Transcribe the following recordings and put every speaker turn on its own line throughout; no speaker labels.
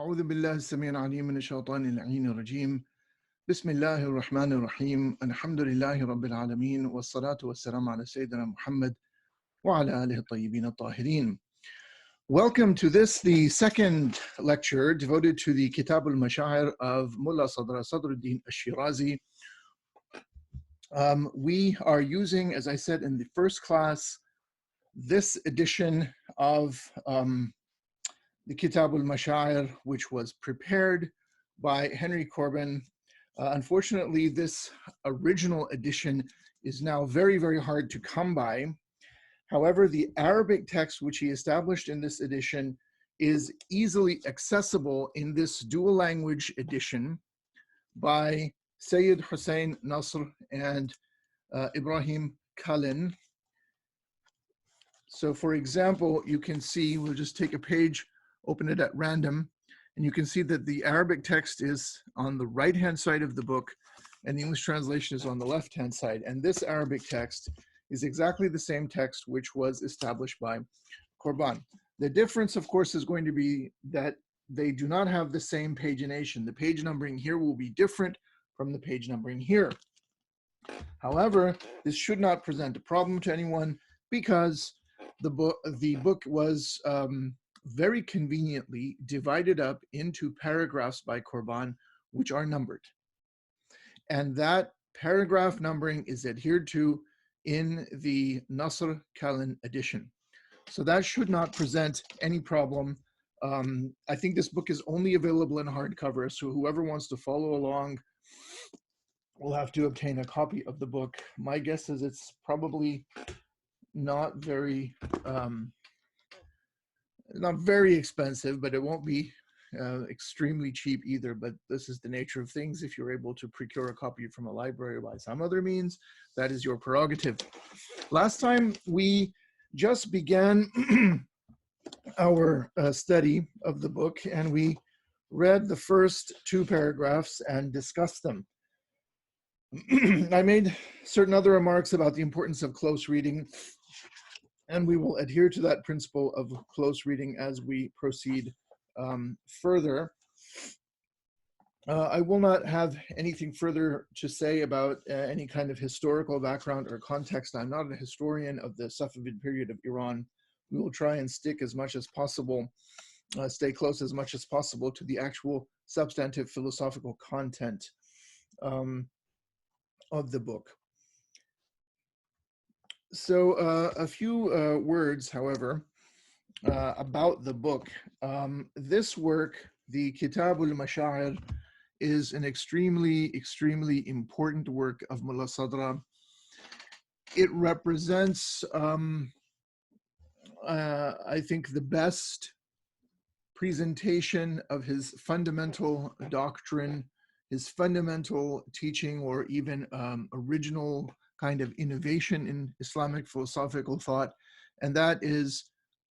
أعوذ بالله السميع العليم من الشيطان اللعين الرجيم بسم الله الرحمن الرحيم الحمد لله رب العالمين والصلاة والسلام على سيدنا محمد وعلى آله الطيبين الطاهرين. Welcome to this, the second lecture devoted to the Kitāb al-Mashā'ir of Mullā Ṣadrā Sadruddin al-Shirāzi. We are using, as I said in the first class, this edition of the Kitāb al-Mashā'ir, which was prepared by Henry Corbin. Unfortunately, this original edition is now very, very hard to come by. However, the Arabic text which he established in this edition is easily accessible in this dual language edition by Sayyid Hussein Nasr and Ibrahim Kalin. So for example, you can see, we'll just take a page, open it at random, and you can see that the Arabic text is on the right-hand side of the book and the English translation is on the left-hand side. And this Arabic text is exactly the same text which was established by Corbin. The difference, of course, is going to be that they do not have the same pagination. The page numbering here will be different from the page numbering here. However, this should not present a problem to anyone because the book was very conveniently divided up into paragraphs by Corbin, which are numbered. And that paragraph numbering is adhered to in the Nasr Kalin edition. So that should not present any problem. I think this book is only available in hardcover, so whoever wants to follow along will have to obtain a copy of the book. My guess is it's probably not very expensive, but it won't be extremely cheap either. But this is the nature of things. If you're able to procure a copy from a library or by some other means, that is your prerogative. Last time we just began our study of the book, and we read the first two paragraphs and discussed them. I made certain other remarks about the importance of close reading, and we will adhere to that principle of close reading as we proceed further. I will not have anything further to say about any kind of historical background or context. I'm not a historian of the Safavid period of Iran. We will try and stick as much as possible, stay close as much as possible to the actual substantive philosophical content of the book. So a few words, however, about the book. This work, the Kitāb al-Mashā'ir, is an extremely, extremely important work of Mullā Ṣadrā. It represents, I think, the best presentation of his fundamental doctrine, his fundamental teaching, or even original kind of innovation in Islamic philosophical thought, and that is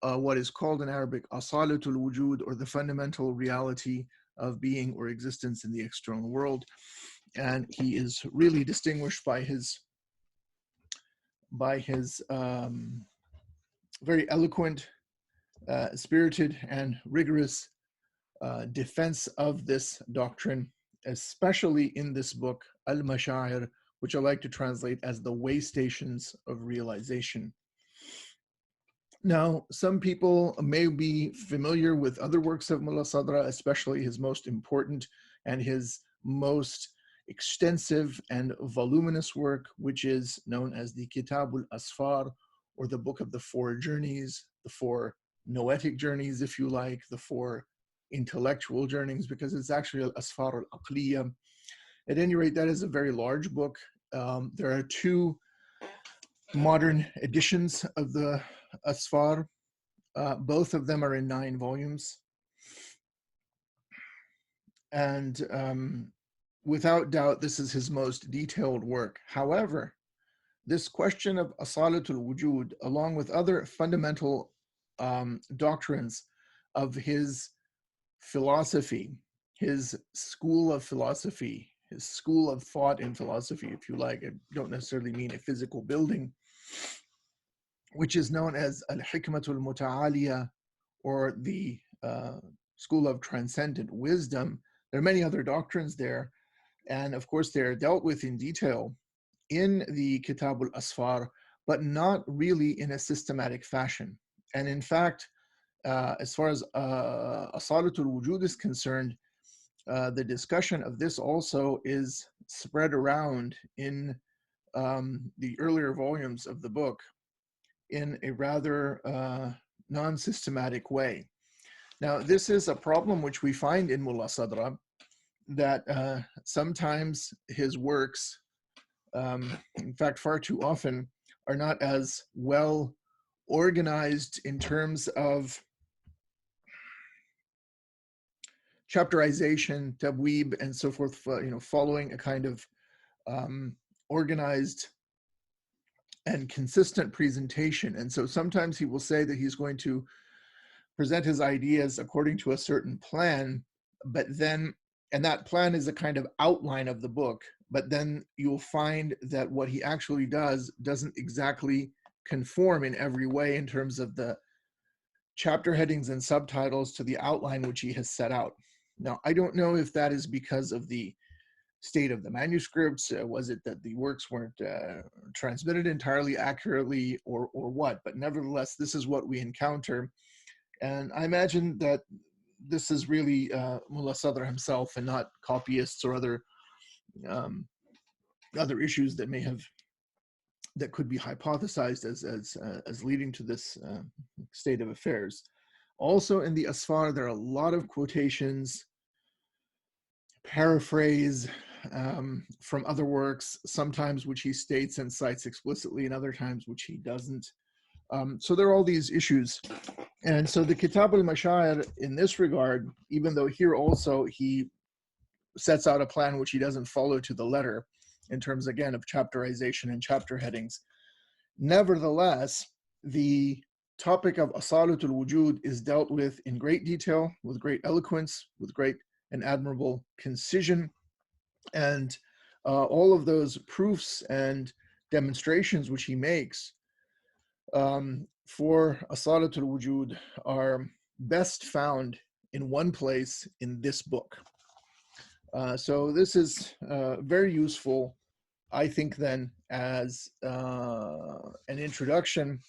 what is called in Arabic asalatul wujud, or the fundamental reality of being or existence in the external world. And he is really distinguished by his very eloquent, spirited, and rigorous defense of this doctrine, especially in this book, al-Mashā'ir, which I like to translate as the way stations of realization. Now, some people may be familiar with other works of Mullā Ṣadrā, especially his most important and his most extensive and voluminous work, which is known as the Kitāb al-Asfār, or the Book of the Four Journeys, the four noetic journeys, if you like, the four intellectual journeys, because it's actually al-Asfār al-Aqliyya. At any rate, that is a very large book. There are two modern editions of the Asfar. Both of them are in 9 volumes. And without doubt, this is his most detailed work. However, this question of asalatul wujud, along with other fundamental doctrines of his philosophy, his school of philosophy, his school of thought in philosophy, if you like. I don't necessarily mean a physical building, which is known as al-Hikmatul Muta'aliyah, or the school of transcendent wisdom. There are many other doctrines there, and of course they are dealt with in detail in the Kitāb al-Asfar, but not really in a systematic fashion. And in fact, as far as Asalatul Wujud is concerned, the discussion of this also is spread around in the earlier volumes of the book in a rather non-systematic way. Now, this is a problem which we find in Mullā Ṣadrā, that sometimes his works, in fact, far too often, are not as well organized in terms of chapterization, tabweeb, and so forth, following a kind of organized and consistent presentation. And so sometimes he will say that he's going to present his ideas according to a certain plan, but then, and that plan is a kind of outline of the book, but then you'll find that what he actually does doesn't exactly conform in every way in terms of the chapter headings and subtitles to the outline which he has set out. Now, I don't know if that is because of the state of the manuscripts, was it that the works weren't transmitted entirely accurately, or what, but nevertheless, this is what we encounter. And I imagine that this is really Mullā Ṣadrā himself and not copyists or other issues that may have, that could be hypothesized as leading to this state of affairs. Also in the Asfar, there are a lot of quotations, paraphrase from other works, sometimes which he states and cites explicitly, and other times which he doesn't. So there are all these issues. And so the Kitāb al-Mashā'ir in this regard, even though here also he sets out a plan which he doesn't follow to the letter in terms, again, of chapterization and chapter headings, nevertheless, the topic of Asalatul Wujud is dealt with in great detail, with great eloquence, with great and admirable concision. And all of those proofs and demonstrations which he makes for Asalatul Wujud are best found in one place in this book. So this is very useful, I think, then, as an introduction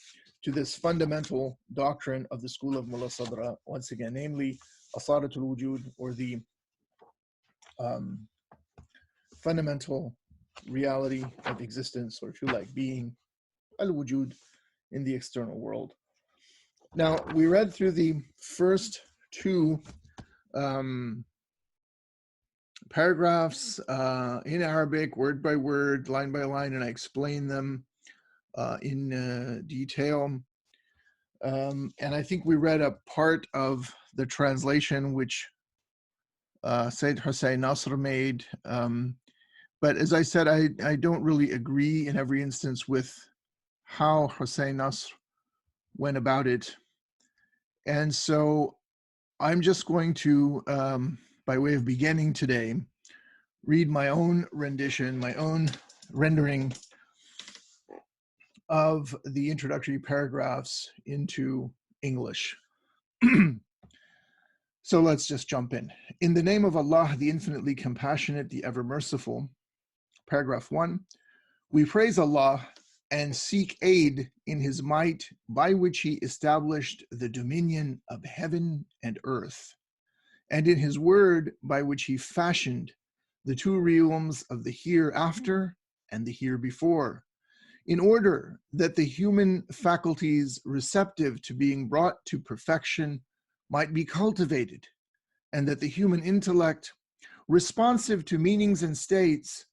to this fundamental doctrine of the school of Mullā Ṣadrā, once again, namely Asalatul Wujud, or the fundamental reality of existence, or if you like, being, al-Wujud, in the external world. Now, we read through the first two paragraphs in Arabic, word by word, line by line, and I explained them in detail. And I think we read a part of the translation which Sayyid Hussein Nasr made. But as I said, I don't really agree in every instance with how Hussein Nasr went about it. And so I'm just going to, by way of beginning today, read my own rendition, my own rendering of the introductory paragraphs into English. So let's just jump in. In the name of Allah, the infinitely compassionate, the ever merciful. Paragraph 1. We praise Allah and seek aid in his might, by which he established the dominion of heaven and earth, and in his word, by which he fashioned the two realms of the hereafter and the here before, in order that the human faculties receptive to being brought to perfection might be cultivated, and that the human intellect responsive to meanings and states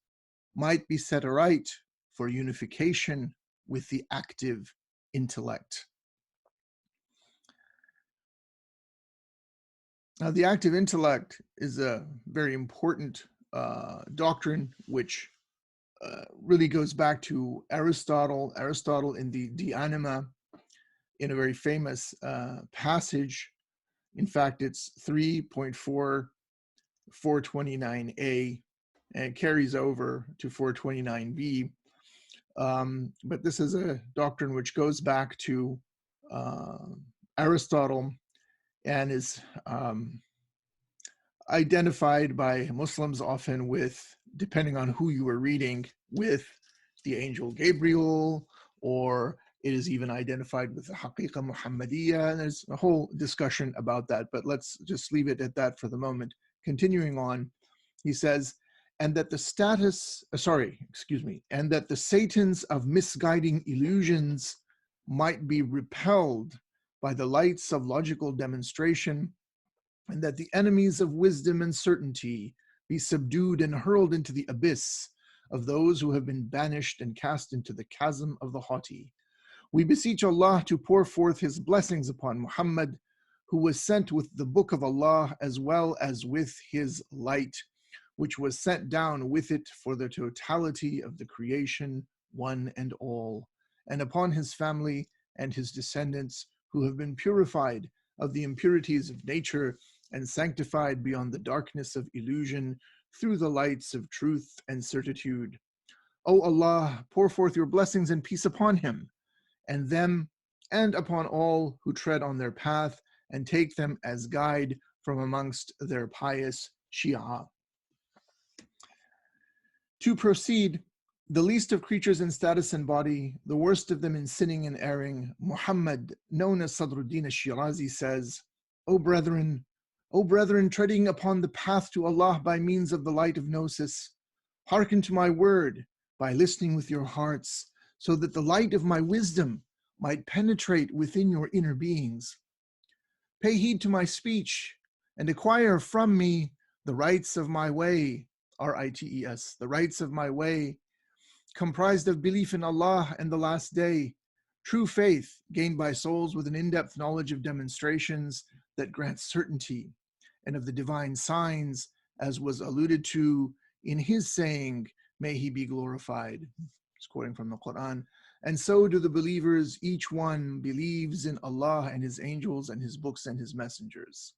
might be set aright for unification with the active intellect. Now, the active intellect is a very important doctrine which really goes back to Aristotle. Aristotle in the De Anima, in a very famous passage. In fact, it's 3.429a, and it carries over to 429b. But this is a doctrine which goes back to Aristotle and is identified by Muslims often with, depending on who you were reading, with the angel Gabriel, or it is even identified with the Haqiqa Muhammadiyya. And there's a whole discussion about that, but let's just leave it at that for the moment. Continuing on, he says, and that the and that the Satans of misguiding illusions might be repelled by the lights of logical demonstration, and that the enemies of wisdom and certainty be subdued and hurled into the abyss of those who have been banished and cast into the chasm of the haughty. We beseech Allah to pour forth His blessings upon Muhammad, who was sent with the book of Allah as well as with His light, which was sent down with it for the totality of the creation, one and all, and upon his family and his descendants, who have been purified of the impurities of nature and sanctified beyond the darkness of illusion through the lights of truth and certitude. O Allah, pour forth your blessings and peace upon him and them, and upon all who tread on their path and take them as guide from amongst their pious Shīʿah. To proceed, the least of creatures in status and body, the worst of them in sinning and erring, Muhammad, known as Ṣadruddin al-Shīrazi, says, O brethren, treading upon the path to Allah by means of the light of gnosis, hearken to my word by listening with your hearts, so that the light of my wisdom might penetrate within your inner beings. Pay heed to my speech and acquire from me the rights of my way, R-I-T-E-S, the rights of my way, comprised of belief in Allah and the last day, true faith gained by souls with an in-depth knowledge of demonstrations that grant certainty, and of the divine signs, as was alluded to in his saying, may he be glorified. It's quoting from the Quran. And so do the believers, each one believes in Allah and his angels and his books and his messengers.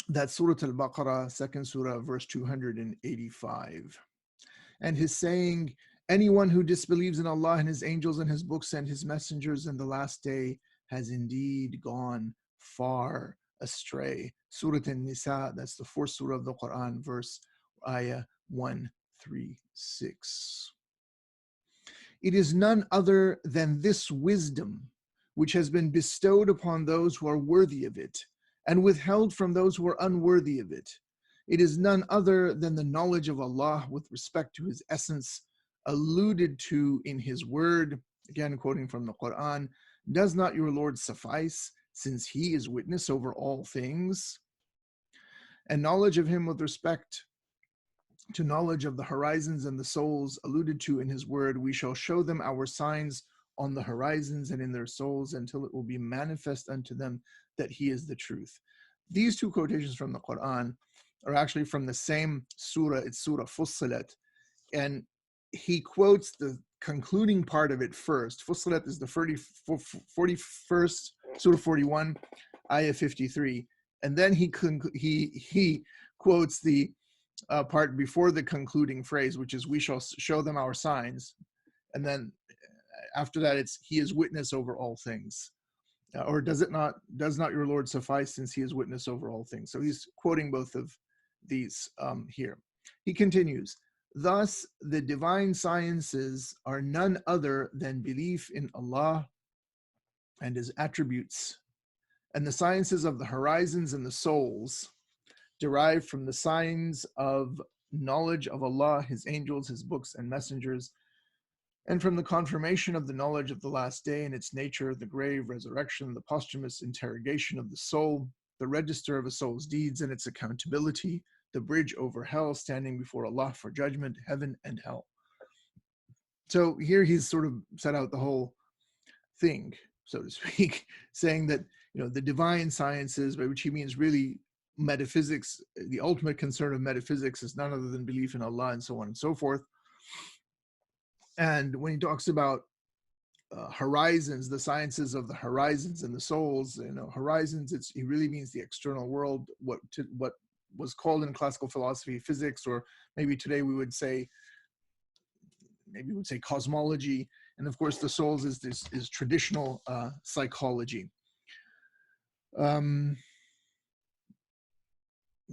That's Surah Al-Baqarah, second surah, verse 285. And his saying, anyone who disbelieves in Allah and his angels and his books and his messengers in the last day has indeed gone far astray. Surah An-Nisa, that's the fourth surah of the Quran, verse ayah 136. It is none other than this wisdom which has been bestowed upon those who are worthy of it, and withheld from those who are unworthy of it. It is none other than the knowledge of Allah with respect to his essence, alluded to in his word, again quoting from the Quran, does not your Lord suffice, since he is witness over all things? And knowledge of him with respect to knowledge of the horizons and the souls, alluded to in his word, we shall show them our signs on the horizons and in their souls until it will be manifest unto them that he is the truth. These two quotations from the Quran are actually from the same surah. It's Surah Fussilat, and he quotes the concluding part of it first. Fussilat is the 41st, Surah 41, Ayah 53, and then he quotes the part before the concluding phrase, which is, we shall show them our signs, and then after that it's, he is witness over all things. Or does not your Lord suffice, since he is witness over all things? So he's quoting both of these here. He continues, thus the divine sciences are none other than belief in Allah and his attributes, and the sciences of the horizons and the souls derived from the signs of knowledge of Allah, his angels, his books and messengers, and from the confirmation of the knowledge of the last day and its nature, the grave, resurrection, the posthumous interrogation of the soul, the register of a soul's deeds and its accountability, the bridge over hell, standing before Allah for judgment, heaven and hell. So here he's sort of set out the whole thing, so to speak, saying that, you know, the divine sciences, by which he means really metaphysics, the ultimate concern of metaphysics is none other than belief in Allah and so on and so forth. And when he talks about horizons, the sciences of the horizons and the souls, you know, horizons, he really means the external world, what was called in classical philosophy physics, or maybe today we would say, cosmology. And of course the souls is traditional psychology.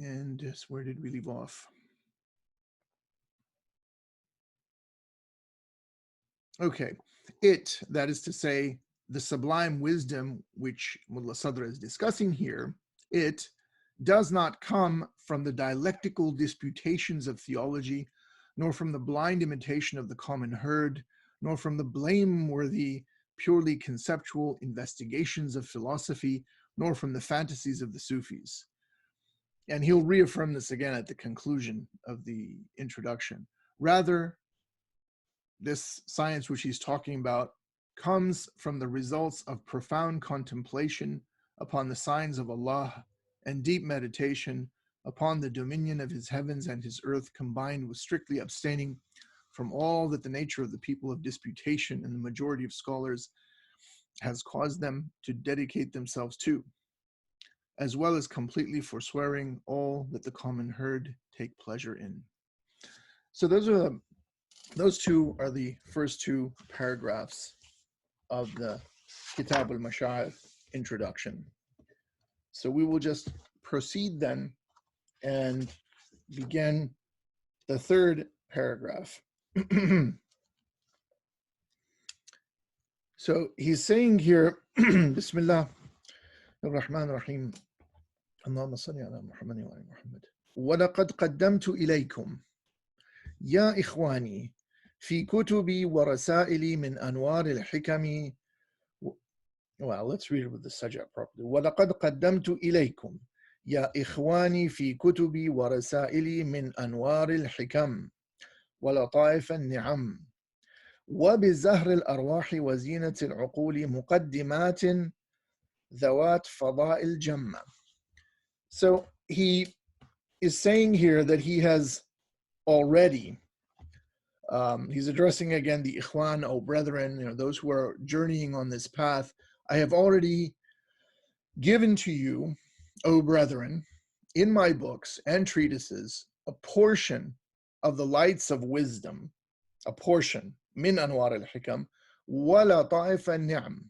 And just where did we leave off? Okay, that is to say, the sublime wisdom which Mullā Ṣadrā is discussing here, it does not come from the dialectical disputations of theology, nor from the blind imitation of the common herd, nor from the blameworthy, purely conceptual investigations of philosophy, nor from the fantasies of the Sufis. And he'll reaffirm this again at the conclusion of the introduction. Rather, this science which he's talking about comes from the results of profound contemplation upon the signs of Allah and deep meditation upon the dominion of his heavens and his earth, combined with strictly abstaining from all that the nature of the people of disputation and the majority of scholars has caused them to dedicate themselves to, as well as completely forswearing all that the common herd take pleasure in. So those two are the first two paragraphs of the Kitāb al-Mashā'ir introduction. So we will just proceed then and begin the third paragraph. So he's saying here, Bismillah ar-Rahman ar-Rahim, Allahumma salli ala Muhammad wa ala Muhammad. وَلَقَدْ قَدَّمْتُ إِلَيْكُمْ يَا إِخْوَانِي في كتبي ورسائلي من أنوار الحكم. Well, let's read it with the Sajjad properly. وَلَقَدْ قَدَّمْتُ إِلَيْكُمْ يَا إِخْوَانِي فِي كُتُبِي وَرَسَائِلِي مِنْ أَنْوَارِ الْحِكَمِ وَلَطَائِفِ النِّعَمِ وَبِزَهْرِ الْأَرْوَاحِ وَزِينَةِ الْعُقُولِ مُقَدِّمَاتٍ ذَوَاتْ فَضَاءِ الْجَمَّةِ. So he is saying here that he has already he's addressing again the ikhwan, O brethren, those who are journeying on this path. I have already given to you, O brethren, in my books and treatises, a portion of the lights of wisdom, a portion, min anwar al-hikam, wa lata'if an-ni'am,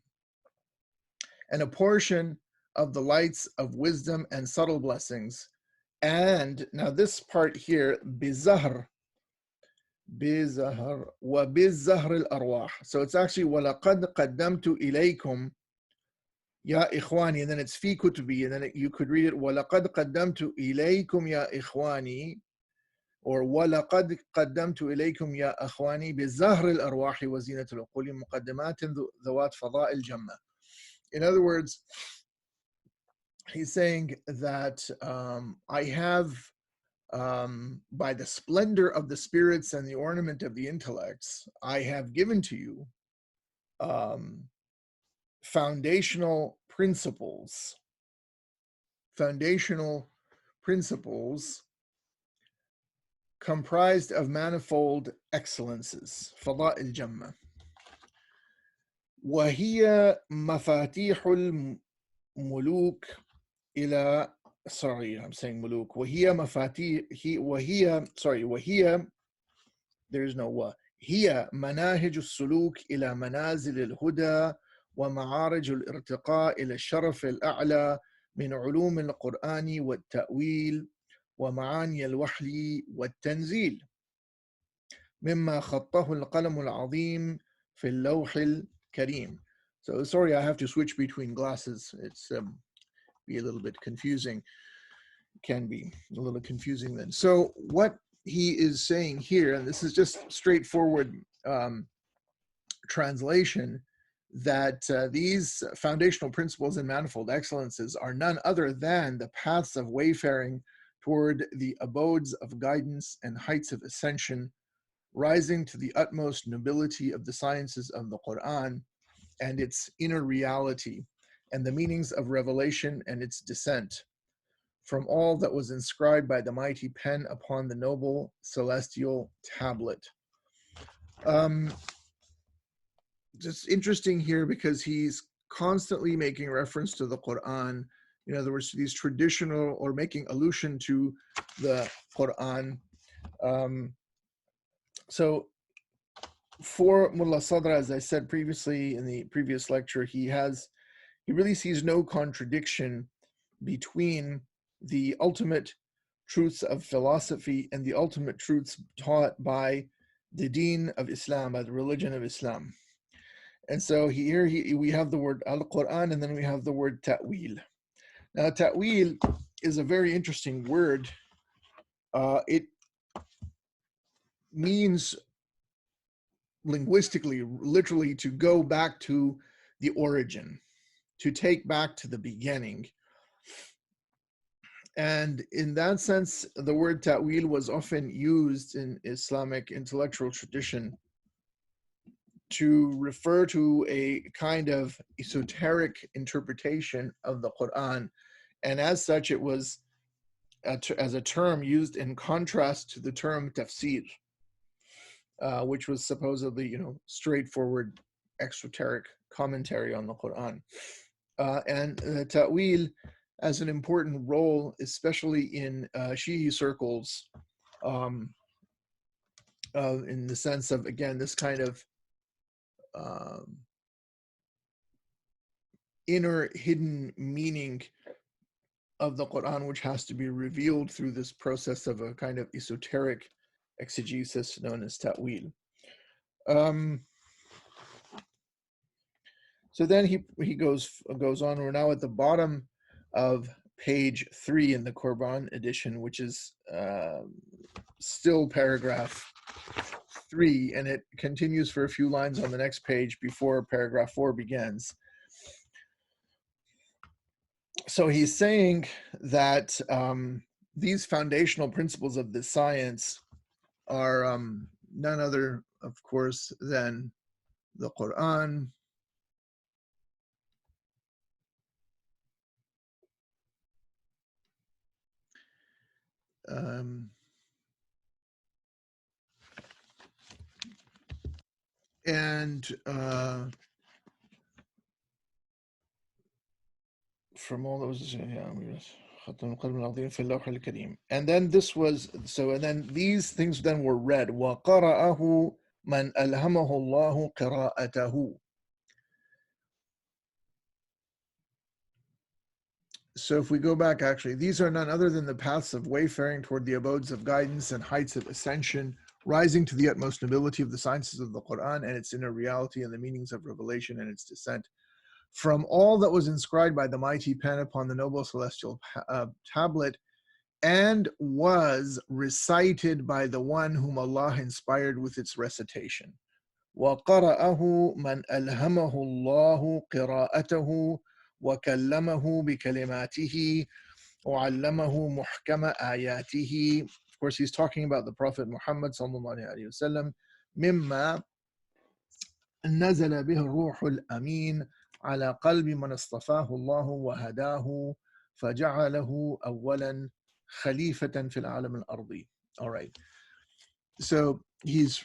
and a portion of the lights of wisdom and subtle blessings. And now this part here, bizahr وبالزهر الأرواح. So it's actually وَلَقَدْ قَدَّمْتُ إِلَيْكُمْ يَا إِخْوَانِي, and then it's في كُتُبِي, and then you could read it وَلَقَدْ قَدَّمْتُ إِلَيْكُمْ يَا إِخْوَانِي, or وَلَقَدْ قَدَّمْتُ إِلَيْكُمْ يَا أَخْوَانِي بِالزَّهْرِ الْأَرْوَاحِ وَزِينَةِ الْعُقُولِ مُقَدِّمَاتٍ ذَوَاتْ فَضَاءِ الْجَمَّةِ. In other words, he's saying that I have, by the splendor of the spirits and the ornament of the intellects, I have given to you foundational principles comprised of manifold excellences. فضاء الجمة. وهي مفاتيح الملوك إلى sorry, I'm saying muluk. وهي there is no wa. هي مناهج السلوك إلى منازل الهدى ومعارج الارتقاء إلى الشرف الأعلى من علوم القرآن والتأويل ومعاني الوحي والتنزيل مما خطه القلم العظيم في اللوح الكريم. So sorry, I have to switch between glasses. It's be a little bit confusing, can be a little confusing then. So what he is saying here, and this is just straightforward translation, that these foundational principles and manifold excellences are none other than the paths of wayfaring toward the abodes of guidance and heights of ascension, rising to the utmost nobility of the sciences of the Quran and its inner reality, and the meanings of revelation and its descent, from all that was inscribed by the mighty pen upon the noble celestial tablet. Just interesting here because he's constantly making reference to the Quran, in other words, to these traditional, or making allusion to the Quran. So for Mullā Ṣadrā, as I said previously in the previous lecture, he really sees no contradiction between the ultimate truths of philosophy and the ultimate truths taught by the deen of Islam, by the religion of Islam. And so here we have the word al-Quran, and then we have the word ta'wil. Now, ta'wil is a very interesting word. It means linguistically, literally, to go back to the origin, to take back to the beginning. And in that sense, the word ta'wil was often used in Islamic intellectual tradition to refer to a kind of esoteric interpretation of the Quran. And as such, it was as a term used in contrast to the term tafsir, which was supposedly, straightforward, exoteric commentary on the Quran. And ta'wil has an important role, especially in Shīʿah circles, in the sense of, again, this kind of inner hidden meaning of the Quran, which has to be revealed through this process of a kind of esoteric exegesis known as ta'wil. So then he goes on. We're now at the bottom of page 3 in the Qurban edition, which is still paragraph 3, and it continues for a few lines on the next page before paragraph 4 begins. So he's saying that these foundational principles of this science are none other, of course, than the Quran, and from all those, and then this was so, and then these things then were read. وَقَرَأَهُ مَنْ أَلْهَمَهُ اللَّهُ قِرَاءَتَهُ. So if we go back, actually, these are none other than the paths of wayfaring toward the abodes of guidance and heights of ascension, rising to the utmost nobility of the sciences of the Quran and its inner reality and the meanings of revelation and its descent. From all that was inscribed by the mighty pen upon the noble celestial tablet and was recited by the one whom Allah inspired with its recitation. وَقَرَأَهُ مَنْ أَلْهَمَهُ اللَّهُ قِرَاءَتَهُ وَكَلَّمَهُ بِكَلِمَاتِهِ وَعَلَّمَهُ مُحْكَمَ آيَاتِهِ. Of course, he's talking about the Prophet Muhammad sallallahu alaihi wasallam. مِمَّا نَزَلَ بِهِ الرُّوحُ الْأَمِينُ على قلب من اصطفاه الله وهداه فجعله أولا خليفة في العالم الأرضي. All right. So he's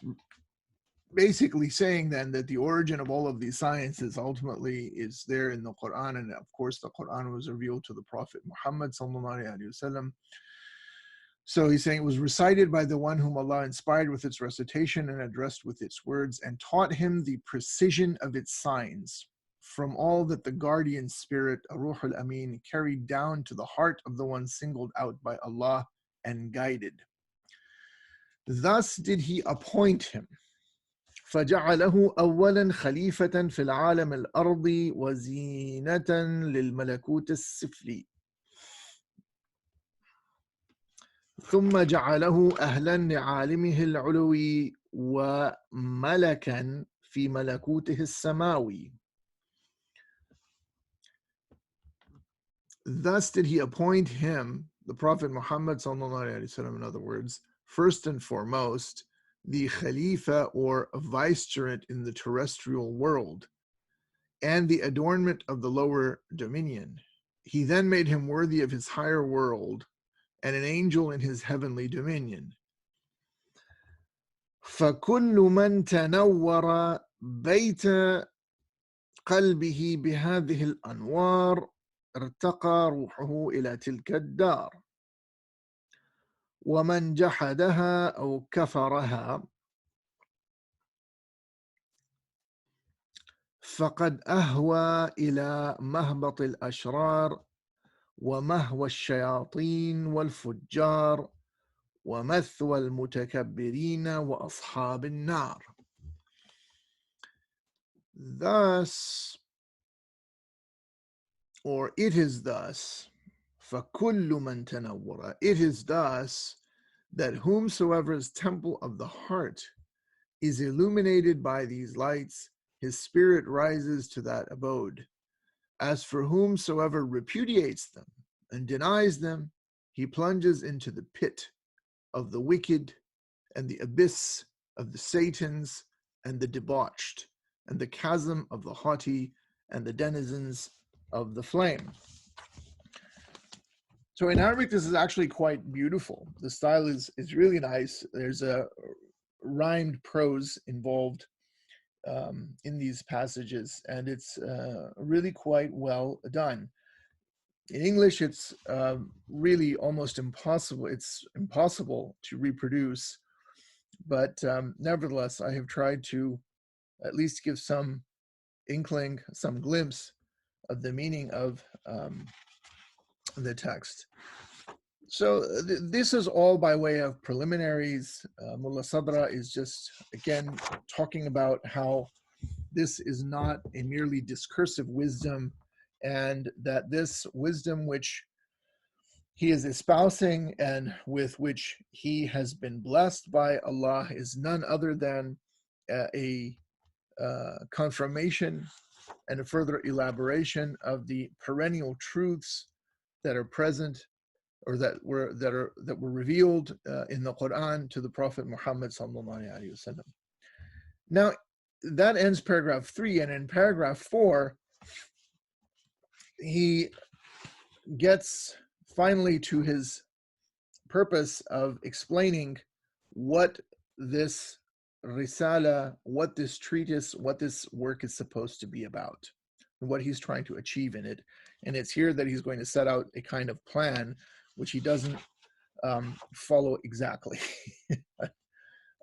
basically saying then that the origin of all of these sciences ultimately is there in the Quran, and of course the Quran was revealed to the Prophet Muhammad sallallahu alaihi wasallam. So he's saying it was recited by the one whom Allah inspired with its recitation and addressed with its words and taught him the precision of its signs from all that the guardian spirit, Ruh al-Amin, carried down to the heart of the one singled out by Allah and guided. Thus did he appoint him. فَجَعَلَهُ أَوَّلًا خَلِيفَةً فِي الْعَالَمِ الْأَرْضِ وَزِينَةً لِلْمَلَكُوتِ السِّفْلِي ثُمَّ جَعَلَهُ أَهْلًا لِعَالِمِهِ الْعُلُوِي وَمَلَكًا فِي مَلَكُوتِهِ السَّمَاوِي. Thus did he appoint him, the Prophet Muhammad sallallahu alaihi wasallam, in other words, first and foremost, the Khalifa or vicegerent in the terrestrial world and the adornment of the lower dominion. He then made him worthy of his higher world and an angel in his heavenly dominion. فَكُلُّ مَنْ تَنَوَّرَ بَيْتَ قَلْبِهِ بِهَذِهِ الْأَنْوَارِ ارتقى روحه إلى تلك الدار ومن جحدها أو كفرها فقد أهوى إلى مهبط الأشرار ومهوى الشياطين والفجار ومثوى المتكبرين وأصحاب النار. Thus, or it is thus, فَكُلُّ مَنْ تَنَوَّرَ, it is thus that whomsoever's temple of the heart is illuminated by these lights, his spirit rises to that abode. As for whomsoever repudiates them and denies them, he plunges into the pit of the wicked and the abyss of the Satans and the debauched, and the chasm of the haughty and the denizens of the flame. So in Arabic, this is actually quite beautiful. The style is really nice. There's a rhymed prose involved in these passages, and it's really quite well done. In English, it's really almost impossible. It's impossible to reproduce, but nevertheless, I have tried to at least give some inkling, some glimpse of the meaning of the text. So this is all by way of preliminaries. Mullā Ṣadrā is just, again, talking about how this is not a merely discursive wisdom, and that this wisdom which he is espousing and with which he has been blessed by Allah is none other than a confirmation and a further elaboration of the perennial truths that are present, or that were revealed in the Quran to the Prophet Muhammad sallallahu alaihi wasallam. Now, that ends paragraph 3, and in paragraph 4, he gets finally to his purpose of explaining what this risala, what this treatise, what this work is supposed to be about, and what he's trying to achieve in it. And it's here that he's going to set out a kind of plan, which he doesn't follow exactly.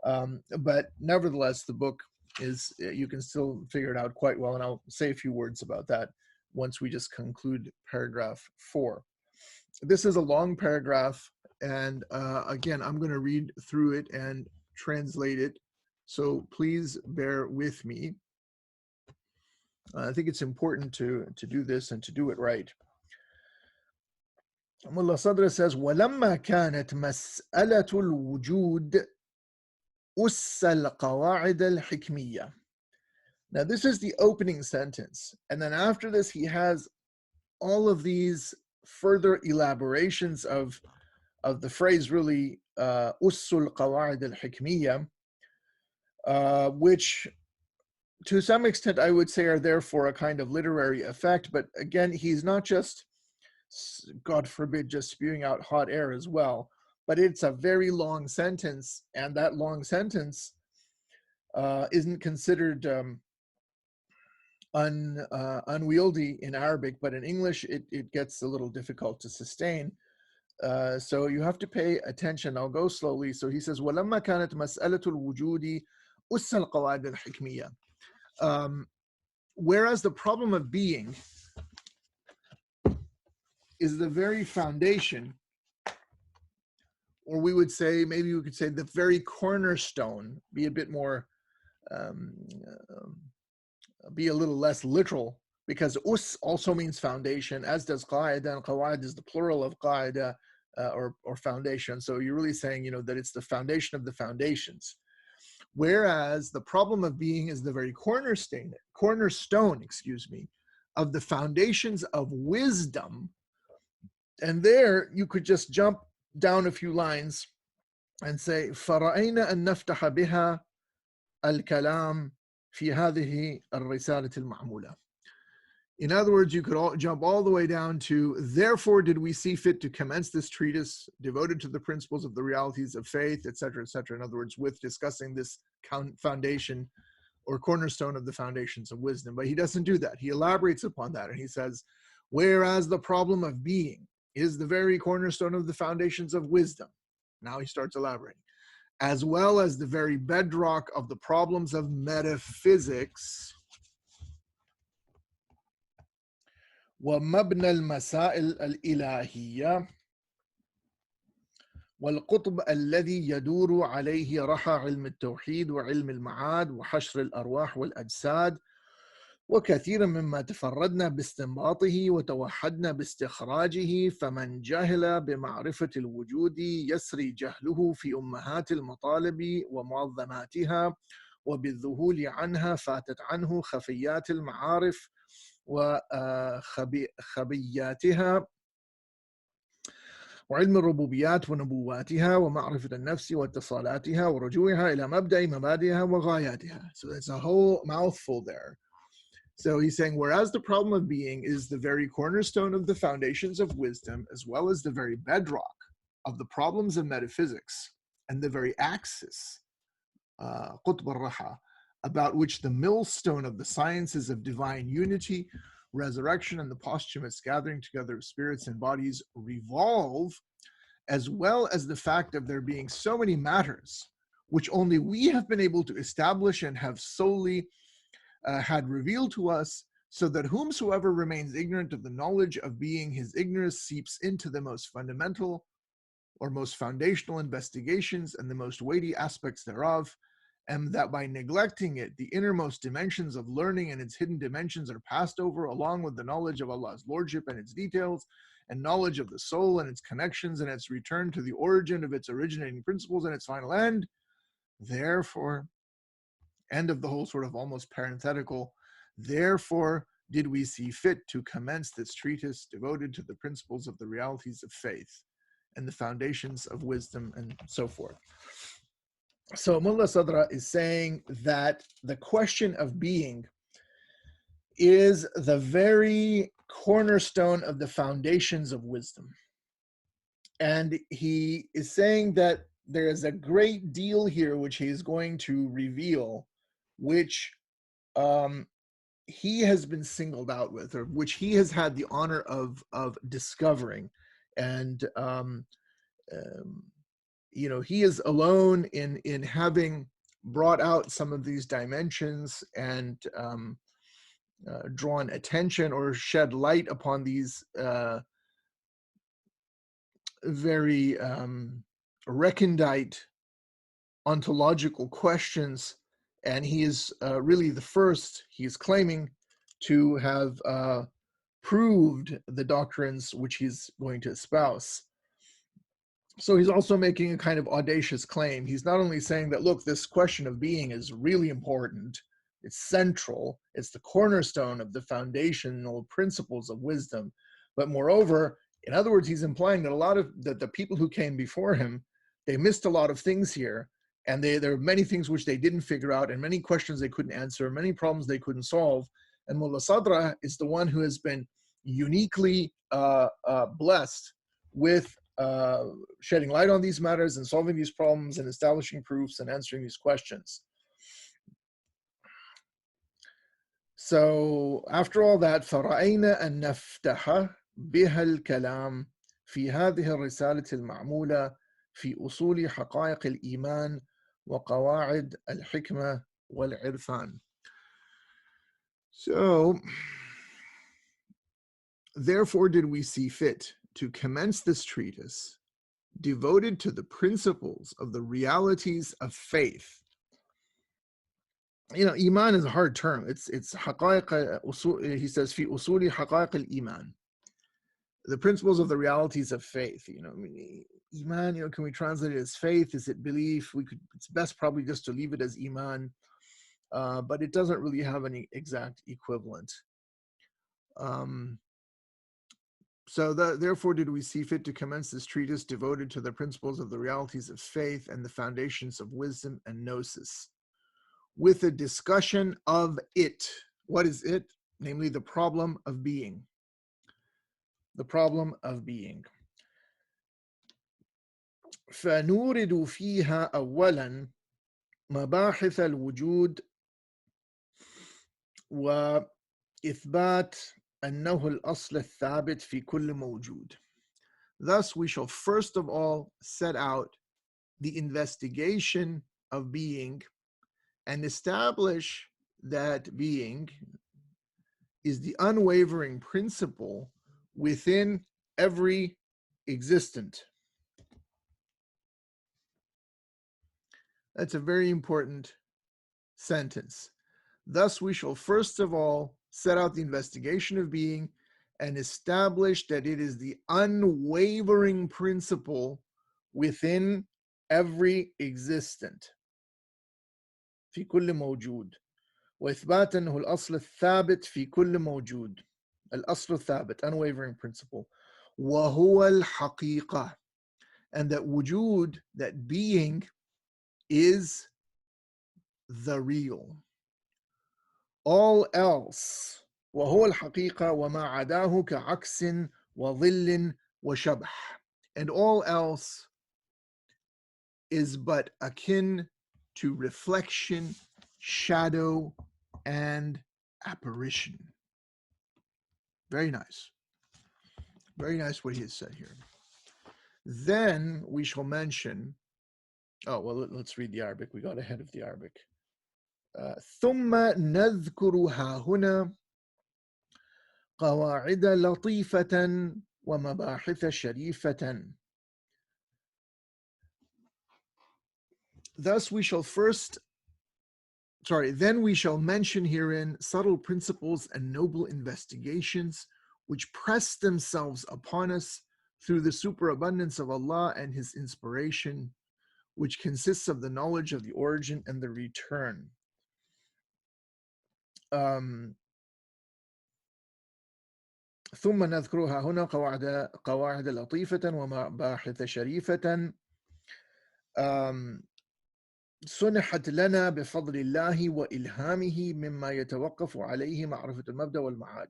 But nevertheless, the book is, you can still figure it out quite well, and I'll say a few words about that once we just conclude paragraph 4. This is a long paragraph, and again, I'm going to read through it and translate it, so please bear with me. I think it's important to do this and to do it right. Mullā Ṣadrā says, وَلَمَّا كَانَتْ مَسْأَلَةُ الْوُجُودِ أُسَّ الْقَوَاعِدَ الْحِكْمِيَّةِ. Now, this is the opening sentence, and then after this, he has all of these further elaborations of the phrase, really, أُسُّ الْقَوَاعِدَ الْحِكْمِيَّةِ, which to some extent I would say are there for a kind of literary effect, but again, he's not just, God forbid, just spewing out hot air as well, but it's a very long sentence, and that long sentence isn't considered unwieldy in Arabic, but in English it gets a little difficult to sustain. So you have to pay attention. I'll go slowly. So he says, وَلَمَّا كَانَتْ مَسْأَلَةُ الْوُجُودِ أُسَّ الْقَوَاعِدَ الْحِكْمِيَّةِ. Whereas the problem of being is the very foundation, or we would say, maybe we could say the very cornerstone, be a bit more, be a little less literal, because us also means foundation, as does qaida, and qawaid is the plural of qaida, or foundation. So you're really saying, that it's the foundation of the foundations. Whereas the problem of being is the very cornerstone, of the foundations of wisdom. And there you could just jump down a few lines and say, فَرَأَيْنَا أَن نَفْتَحَ بِهَا الْكَلَامِ فِي هَذِهِ الرِّسَالَةِ الْمَعْمُولَةِ. In other words, you could jump all the way down to, therefore did we see fit to commence this treatise devoted to the principles of the realities of faith, etc., etc. In other words, with discussing this foundation or cornerstone of the foundations of wisdom. But he doesn't do that. He elaborates upon that, and he says, whereas the problem of being is the very cornerstone of the foundations of wisdom. Now he starts elaborating. As well as the very bedrock of the problems of metaphysics, ومبنى المسائل الإلهية والقطب الذي يدور عليه رحى علم التوحيد وعلم المعاد وحشر الأرواح والأجساد وكثيرا مما تفردنا باستنباطه وتوحدنا باستخراجه فمن جهل بمعرفة الوجود يسري جهله في أمهات المطالب ومعظماتها وبالذهول عنها فاتت عنه خفيات المعارف وخبياتها وعلم الربوبيات ونبواتها ومعرفة النفس واتصالاتها ورجوعها إلى مبدأ مبادئها وغاياتها. So it's a whole mouthful there. So he's saying, whereas the problem of being is the very cornerstone of the foundations of wisdom, as well as the very bedrock of the problems of metaphysics, and the very axis, qutb al-raha, about which the millstone of the sciences of divine unity, resurrection, and the posthumous gathering together of spirits and bodies revolve, as well as the fact of there being so many matters which only we have been able to establish and have solely had revealed to us, so that whomsoever remains ignorant of the knowledge of being, his ignorance seeps into the most fundamental or most foundational investigations and the most weighty aspects thereof, and that by neglecting it, the innermost dimensions of learning and its hidden dimensions are passed over, along with the knowledge of Allah's lordship and its details, and knowledge of the soul and its connections and its return to the origin of its originating principles and its final end. Therefore, end of the whole sort of almost parenthetical, therefore did we see fit to commence this treatise devoted to the principles of the realities of faith and the foundations of wisdom and so forth. So Mullā Ṣadrā is saying that the question of being is the very cornerstone of the foundations of wisdom. And he is saying that there is a great deal here which he is going to reveal, which he has been singled out with, or which he has had the honor of discovering. And you know, he is alone in having brought out some of these dimensions and drawn attention or shed light upon these very recondite ontological questions. And he is really the first, he is claiming, to have proved the doctrines which he's going to espouse. So he's also making a kind of audacious claim. He's not only saying that, look, this question of being is really important, it's central, it's the cornerstone of the foundational principles of wisdom, but moreover, in other words, he's implying that a lot of the people who came before him, they missed a lot of things here, and there are many things which they didn't figure out, and many questions they couldn't answer, many problems they couldn't solve. And Mullā Ṣadrā is the one who has been uniquely blessed with shedding light on these matters and solving these problems and establishing proofs and answering these questions. So after all that, فَرَأَيْنَا أَن نَفْتَحَ بِهَا الْكَلَامِ فِي هَذِهِ الرِّسَالَةِ الْمَعْمُولَةِ في أصول حقائق الإيمان وقواعد الحكمة والعرفان. So, therefore did we see fit to commence this treatise devoted to the principles of the realities of faith. You know, iman is a hard term. It's حقائق, he says, في أصول حقائق الإيمان. The principles of the realities of faith. You know, I mean, iman, you know, can we translate it as faith? Is it belief? It's best probably just to leave it as iman, but it doesn't really have any exact equivalent. So therefore did we see fit to commence this treatise devoted to the principles of the realities of faith and the foundations of wisdom and gnosis, with a discussion of it. What is it? Namely, the problem of being. The problem of being. فنورد فيها أولا مباحث الوجود وإثبات أنه الأصل الثابت في كل موجود. Thus, we shall first of all set out the investigation of being and establish that being is the unwavering principle within every existent. That's a very important sentence. Thus, we shall first of all set out the investigation of being and establish that it is the unwavering principle within every existent. في كل موجود. وإثبات أنه الأصل الثابت في كل موجود. الأصل الثابت, unwavering principle. وهو الحقيقة. And that wujud, that being, is the real. All else, وهو الحقيقة وما عداه كعكس وظل وشبح. And all else is but akin to reflection, shadow, and apparition. Very nice. Very nice what he has said here. Then we shall mention, oh, well, let's read the Arabic. We got ahead of the Arabic. ثم نذكرها هنا قواعد لطيفة ومباحث شريفة. Thus we shall then we shall mention herein subtle principles and noble investigations which press themselves upon us through the superabundance of Allah and His inspiration, which consists of the knowledge of the origin and the return. ثم نذكرها هنا قواعد لطيفة ومباحث شريفة سنحت لنا بفضل الله وإلهامه مما يتوقف عليه معرفة المبدأ والمعاد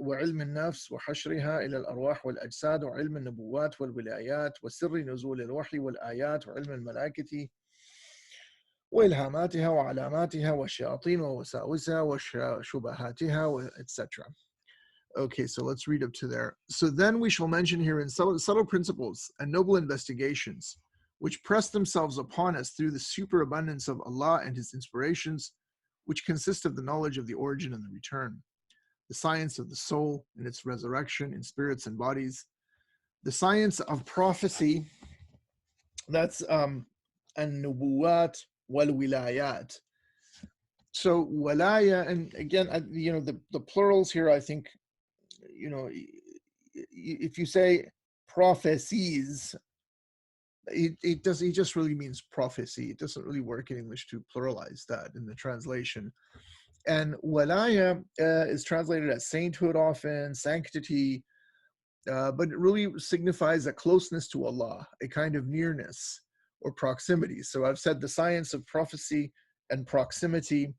وعلم النفس وحشرها إلى الأرواح والأجساد وعلم النبوات والولايات وسر نزول الوحي والآيات وعلم الملائكة وإلهاماتها وعلاماتها والشياطين ووساوسها وشبهاتها etc. Okay, so let's read up to there. So then we shall mention here in subtle principles and noble investigations which press themselves upon us through the superabundance of Allah and His inspirations, which consist of the knowledge of the origin and the return, the science of the soul and its resurrection in spirits and bodies, the science of prophecy, that's an-nubuwat wal-wilayat. So walaya, and again, the plurals here, I think, if you say prophecies, it just really means prophecy. It doesn't really work in English to pluralize that in the translation. And walaya is translated as sainthood often, sanctity, but it really signifies a closeness to Allah, a kind of nearness or proximity. So I've said the science of prophecy and proximity,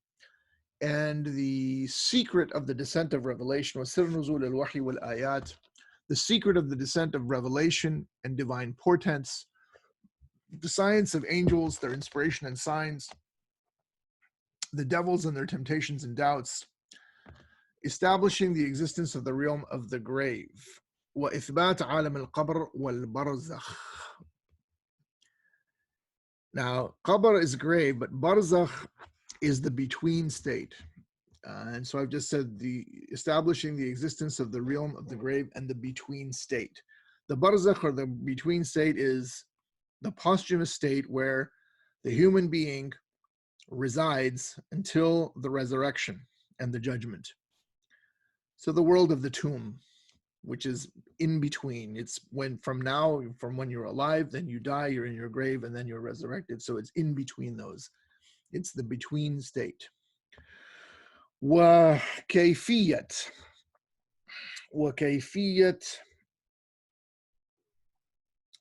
and the secret of the descent of revelation was sir nuzul al-wahy wal-ayat, the secret of the descent of revelation and divine portents, the science of angels, their inspiration and signs, the devils and their temptations and doubts, establishing the existence of the realm of the grave, وإثبات عالم القبر والبرزخ. Now, qabr is grave, but barzakh is the between state. And so I've just said the establishing the existence of the realm of the grave and the between state. The barzakh, or the between state, is the posthumous state where the human being resides until the resurrection and the judgment. So the world of the tomb, which is in between. It's from when you're alive, then you die, you're in your grave, and then you're resurrected. So it's in between those. It's the between state.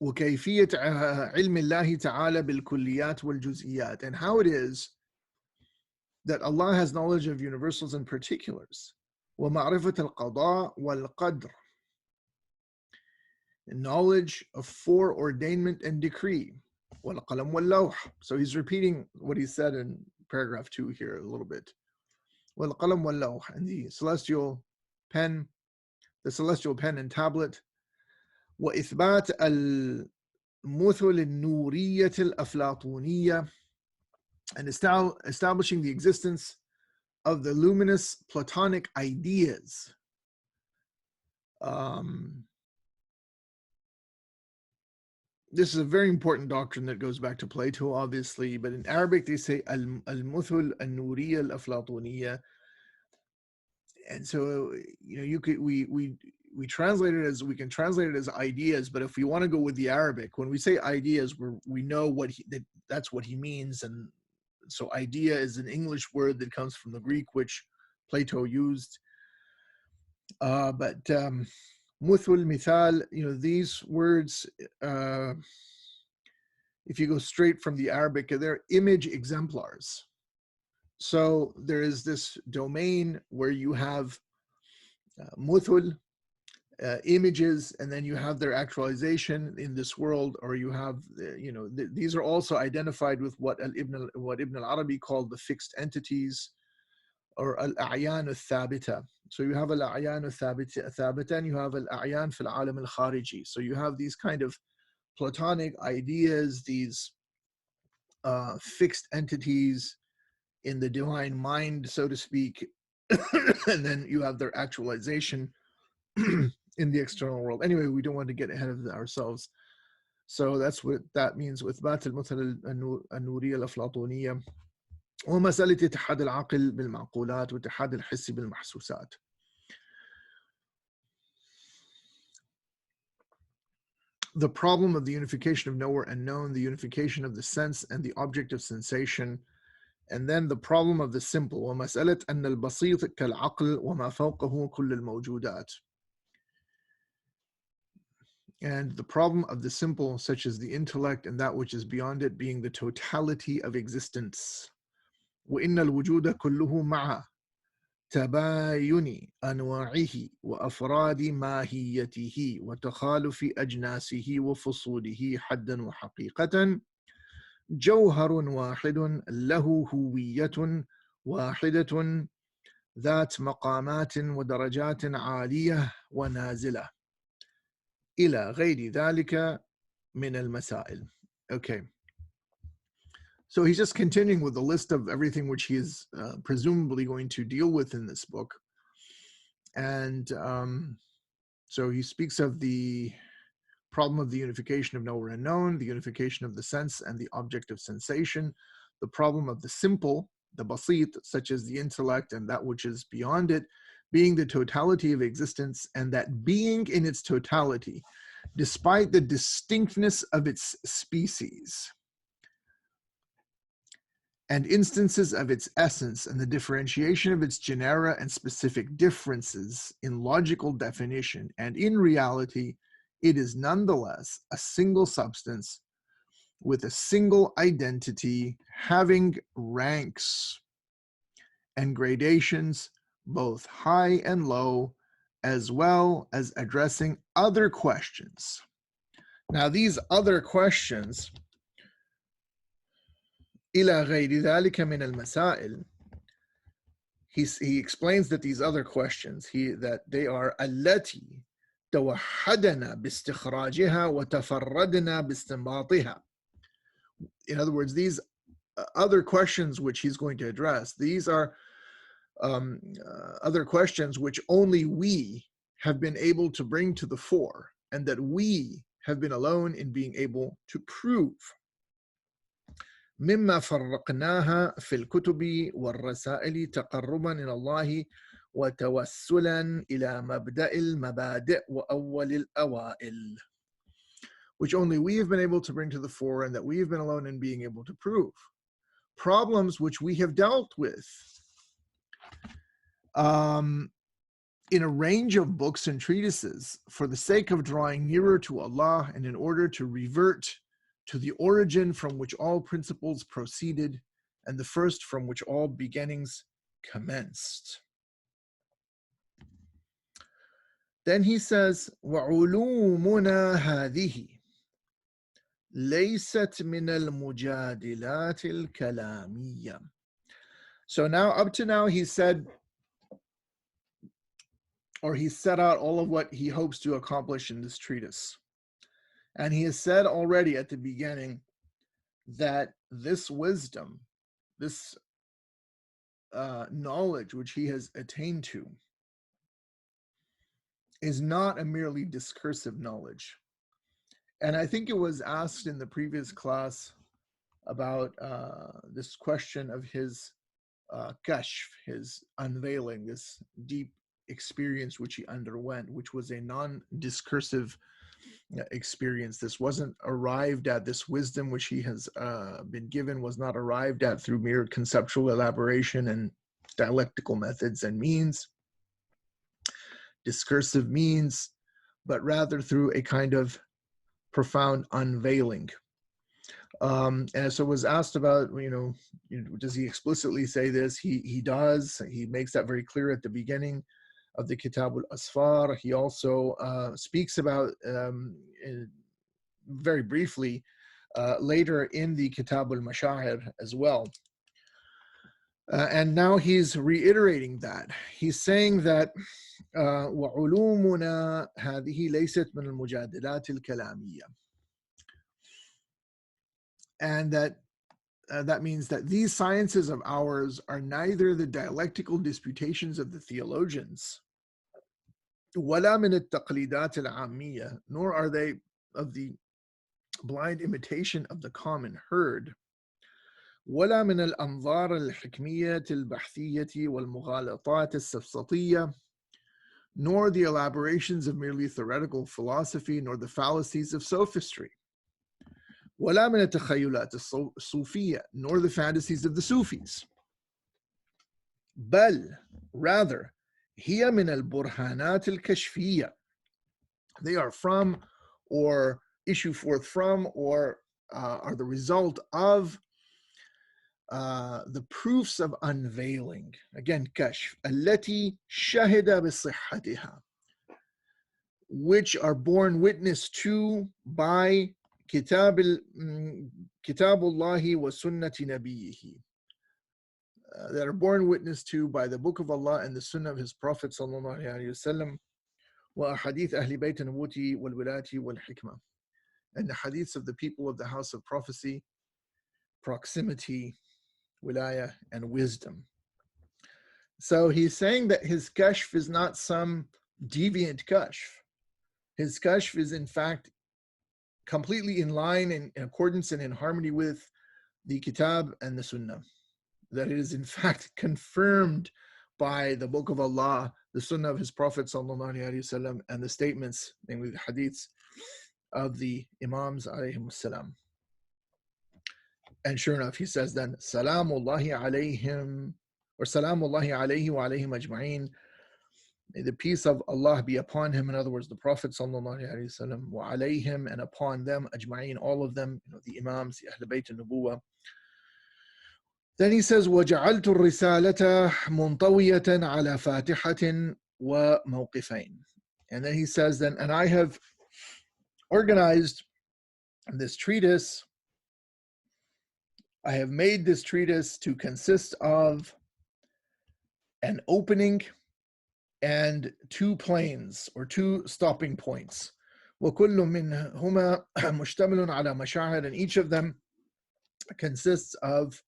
وكيفية علم الله تعالى بالكليات والجزئيات, and how it is that Allah has knowledge of universals and particulars. ومعرفة القضاء والقدر, knowledge of foreordainment and decree. والقلم واللوح. So he's repeating what he said in paragraph 2 here a little bit. والقلم واللوح, and the celestial pen and tablet. وإثبات المثل النورية الأفلاطونية, and establishing the existence of the luminous Platonic ideas. This is a very important doctrine that goes back to Plato, obviously, but in Arabic they say al-muthul an-nuriyya al-aflatuniyya. And so, you know, you could we translate it as, we can translate it as ideas, but if we want to go with the Arabic, when we say ideas, we know what that's what he means. And so idea is an English word that comes from the Greek, which Plato used. But muthul, mithal, you know, these words, if you go straight from the Arabic, they're image exemplars. So there is this domain where you have muthul, images, and then you have their actualization in this world, or you have, you know, these are also identified with what Ibn al-Arabi called the fixed entities, or al-a'yan al-thabita. So you have al-a'yan al-thabita, and you have al-a'yan fil alam al-khariji. So you have these kind of Platonic ideas, these fixed entities in the divine mind, so to speak, and then you have their actualization in the external world. Anyway, we don't want to get ahead of ourselves. So that's what that means with إثبات المثل النورية الأفلاطونية ومسألة اتحاد العقل بالمعقولات واتحاد الحس بالمحسوسات. The problem of the unification of knower and known, the unification of the sense and the object of sensation, and then the problem of the simple. ومسألة أن البسيط كالعقل وما فوقه كل الموجودات. And the problem of the simple, such as the intellect and that which is beyond it, being the totality of existence. وإن الوجود كله مع تباين أنواعه وأفراد ماهيته وتخالف أجناسه وفصوله حدا وحقيقة جوهر واحد له هوية واحدة ذات مقامات ودرجات عالية ونازلة إلى غير ذلك من المسائل. Okay. So he's just continuing with the list of everything which he is presumably going to deal with in this book. And so he speaks of the problem of the unification of knower and known, the unification of the sense and the object of sensation, the problem of the simple, the basit, such as the intellect and that which is beyond it, being the totality of existence, and that being in its totality, despite the distinctness of its species and instances of its essence and the differentiation of its genera and specific differences in logical definition and in reality, it is nonetheless a single substance with a single identity, having ranks and gradations, both high and low, as well as addressing other questions. Now, these other questions, إلى غير ذلك من المسائل, he explains that these other questions, that they are التي توحدنا باستخراجها وتفردنا باستنباطها. In other words, these other questions which he's going to address, these are other questions which only we have been able to bring to the fore, and that we have been alone in being able to prove. مما فرقناها في الكتب والرسائل تقربا إلى الله وتوسلا إلى مبدأ المبادئ وأول الأوائل, which only we have been able to bring to the fore and that we have been alone in being able to prove. Problems which we have dealt with in a range of books and treatises for the sake of drawing nearer to Allah and in order to revert to the origin from which all principles proceeded and the first from which all beginnings commenced. Then he says, وَعُلُومُنَا هَذِهِ لَيْسَتْ مِنَ الْمُجَادِلَاتِ الْكَلَامِيَّةِ. So now, up to now, he said, or he set out all of what he hopes to accomplish in this treatise. And he has said already at the beginning that this wisdom, this knowledge which he has attained to is not a merely discursive knowledge. And I think it was asked in the previous class about this question of his kashf, his unveiling, this deep experience which he underwent, which was a non-discursive experience. This wasn't arrived at, this wisdom which he has been given was not arrived at through mere conceptual elaboration and dialectical methods and means, discursive means, but rather through a kind of profound unveiling. And so it was asked about, does he explicitly say this? He does. He makes that very clear at the beginning of the Kitāb al-Asfar. He also speaks about, very briefly, later in the Kitāb al-Mashā'ir as well. And now he's reiterating that. He's saying that وَعُلُومُنَا هَذِهِ لَيْسَتْ مِنَ الْمُجَادِلَاتِ الْكَلَامِيَّةِ. And that means that these sciences of ours are neither the dialectical disputations of the theologians, وَلَا مِنَ التَّقْلِيدَاتِ الْعَامِّيَّةِ, nor are they of the blind imitation of the common herd, ولا من الأنظار الحكمية البحثية والمغالطات السفسطية, nor the elaborations of merely theoretical philosophy, nor the fallacies of sophistry. ولا من التخيلات الصوفية, nor the fantasies of the Sufis. بل, rather, هي من البرهانات الكشفية. They are from, or issue forth from, or are the result of the proofs of unveiling. Again, kashf. التي شهد بصحتها, which are borne witness to by كتاب الله وسنة نبيه, that are borne witness to by the Book of Allah and the Sunnah of His Prophet sallallahu alaihi wasallam, وأحاديث أهل بيت النبوة والولاة والحكمة, and the hadiths of the people of the house of prophecy, proximity, wilaya, and wisdom. So he's saying that his kashf is not some deviant kashf. His kashf is in fact completely in line and in accordance and in harmony with the Kitāb and the Sunnah. That it is in fact confirmed by the Book of Allah, the Sunnah of His Prophet sallallahu alaihi wasallam, and the statements, namely the hadiths of the Imams alayhim salam. And sure enough, he says then, Salamullahi alayhim, or Salamullahi alayhi wa alayhim ajma'in. May the peace of Allah be upon him, in other words, the Prophet sallallahu alayhi wa sallam, wa alayhim, and upon them, ajma'in, all of them, the Imams, the Ahl Bayt al-Nubuwah. Then he says, وَجَعَلْتُ الرِّسَالَةَ مُنْطَوِيَةً عَلَى فَاتِحَةٍ وَمَوْقِفَيْن. And then he says then, and I have organized this treatise, I have made this treatise to consist of an opening and two planes, or two stopping points. وَكُلُّ مِنْهُمَا مُشْتَمِلٌ عَلَى مَشَاعِرٍ, and each of them consists of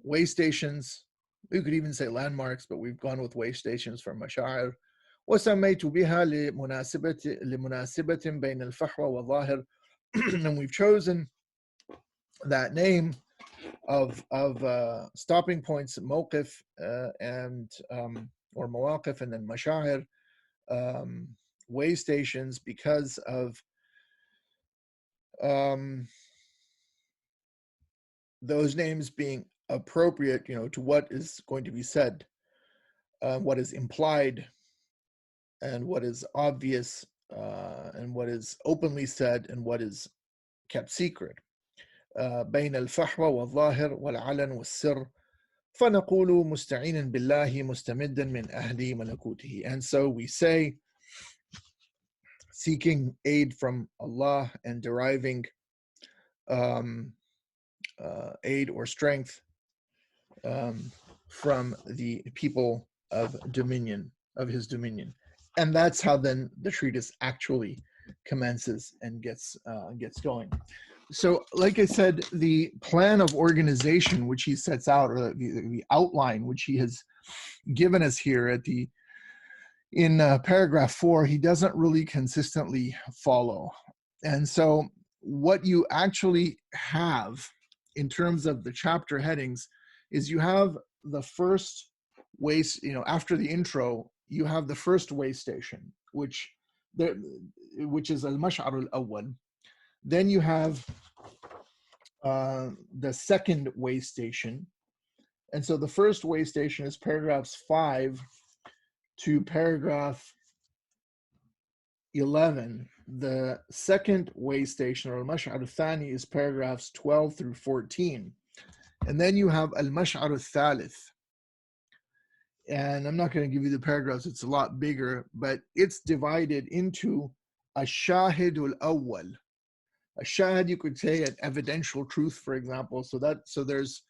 way stations. We could even say landmarks, but we've gone with way stations for Mashā'ir. وَسَمَّيْتُ بِهَا لِمُنَاسِبَةٍ بَيْنَ الْفَحْوَ وَالظَّاهِرِ. And we've chosen that name of stopping points, mawqif and or mawaqif, and then Mashā'ir, way stations, because of those names being appropriate, to what is going to be said, what is implied, and what is obvious, and what is openly said, and what is kept secret. بين الفحوى والظاهر والعلن والسر فنقول مستعينا بالله مستمدا من أهل ملكوته. And so we say, seeking aid from Allah and deriving aid or strength from the people of dominion, of His dominion. And that's how then the treatise actually commences and gets going. So like I said, the plan of organization which he sets out, or the outline which he has given us here in paragraph 4, he doesn't really consistently follow. And so what you actually have in terms of the chapter headings is you have the first way, after the intro, you have the first way station, which is al-Mash'ar al-Awwal. Then you have the second way station. And so the first way station is paragraphs 5 to paragraph 11. The second way station, or al-Mash'ar al-Thani, is paragraphs 12 through 14. And then you have al-Mash'ar al-Thalith. And I'm not going to give you the paragraphs, it's a lot bigger, but it's divided into al-Shāḥid al-Awwal. A shahid, you could say, an evidential truth, for example. So there's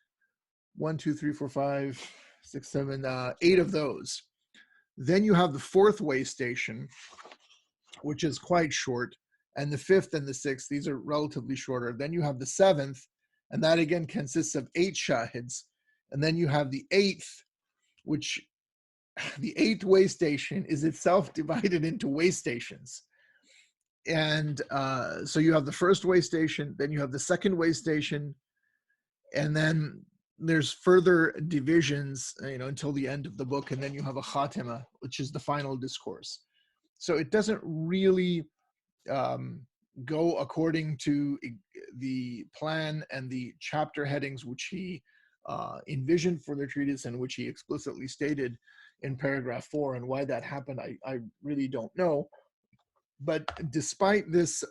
1, 2, 3, 4, 5, 6, 7, 8 of those. Then you have the fourth way station, which is quite short, and the fifth and the sixth, these are relatively shorter. Then you have the seventh, and that again consists of 8 shahids. And then you have the eighth, which the 8th way station is itself divided into way stations. And so you have the first way station, then you have the second way station, and then there's further divisions, until the end of the book, and then you have a khatima, which is the final discourse. So it doesn't really go according to the plan and the chapter headings which he envisioned for the treatise, and which he explicitly stated in paragraph 4. And why that happened, I really don't know. But despite this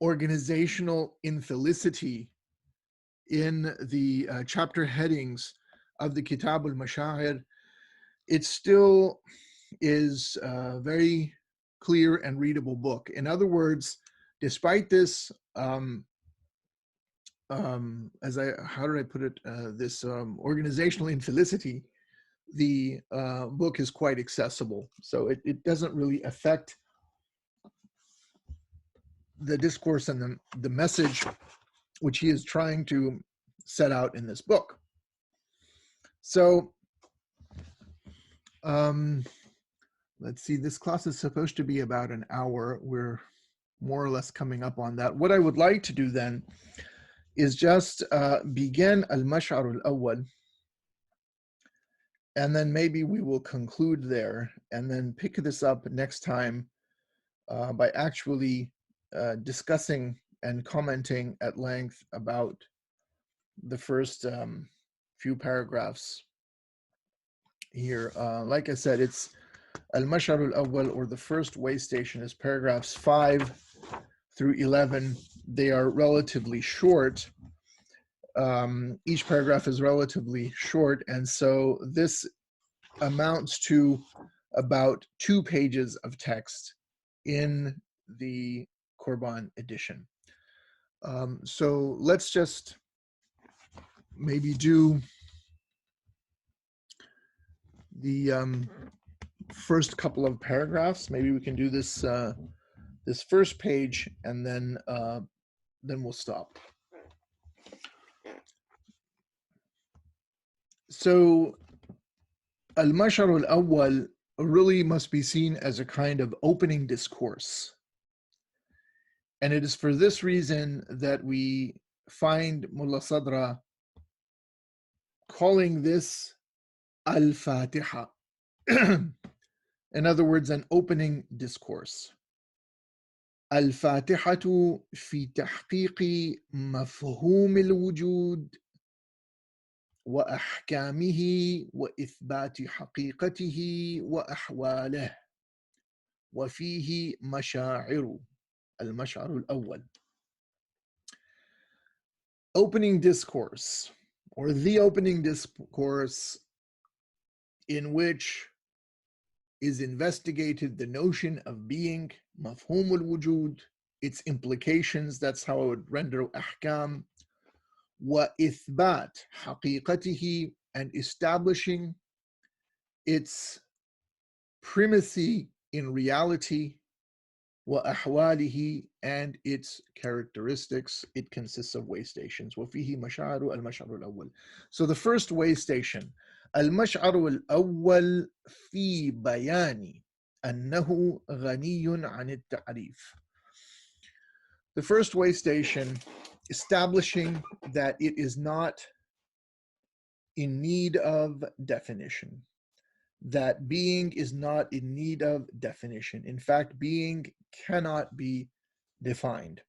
organizational infelicity in the chapter headings of the Kitāb al-Mashā'ir, it still is a very clear and readable book. In other words, despite this, this organizational infelicity, the book is quite accessible. So it doesn't really affect the discourse and the message which he is trying to set out in this book. So let's see, this class is supposed to be about an hour. We're more or less coming up on that. What I would like to do then is just begin al-Mash'ar al-Awwal, and then maybe we will conclude there, and then pick this up next time by actually discussing and commenting at length about the first few paragraphs here. Like I said, it's al-Mash'ar al-Awwal, or the first way station, is paragraphs 5 through 11. They are relatively short. Each paragraph is relatively short, and so this amounts to about 2 pages of text in the Qurban edition. So let's just maybe do the first couple of paragraphs. Maybe we can do this this first page, and then we'll stop. So al-Mash'ar al-Awwal really must be seen as a kind of opening discourse. And it is for this reason that we find Mullā Ṣadrā calling this al-Fatiha. In other words, an opening discourse. Al-Fatihatu fi tahqiqi mafhum al-wujud وأحكامه وإثبات حقيقته وأحواله وفيه مشاعر المشعر الأول. Opening discourse, or the opening discourse, in which is investigated the notion of being, مفهوم الوجود, its implications, that's how I would render أحكام, وإثبات حقيقته, and establishing its primacy in reality, وأحواله, and its characteristics. It consists of way stations. وفيه مشاعر المشعر الأول. So the first way station, المشعر الأول في بيان أنه غني عن التعريف. The first way station, establishing that it is not in need of definition. That being is not in need of definition. In fact, being cannot be defined.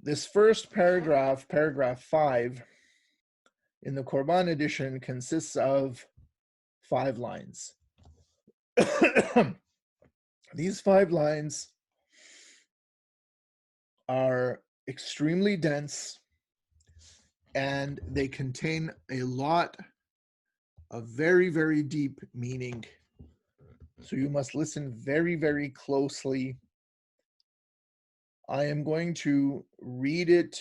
This first paragraph, paragraph 5, in the Qurban edition consists of 5 lines. These 5 lines are extremely dense, and they contain a lot of very, very deep meaning. So you must listen very, very closely. I am going to read it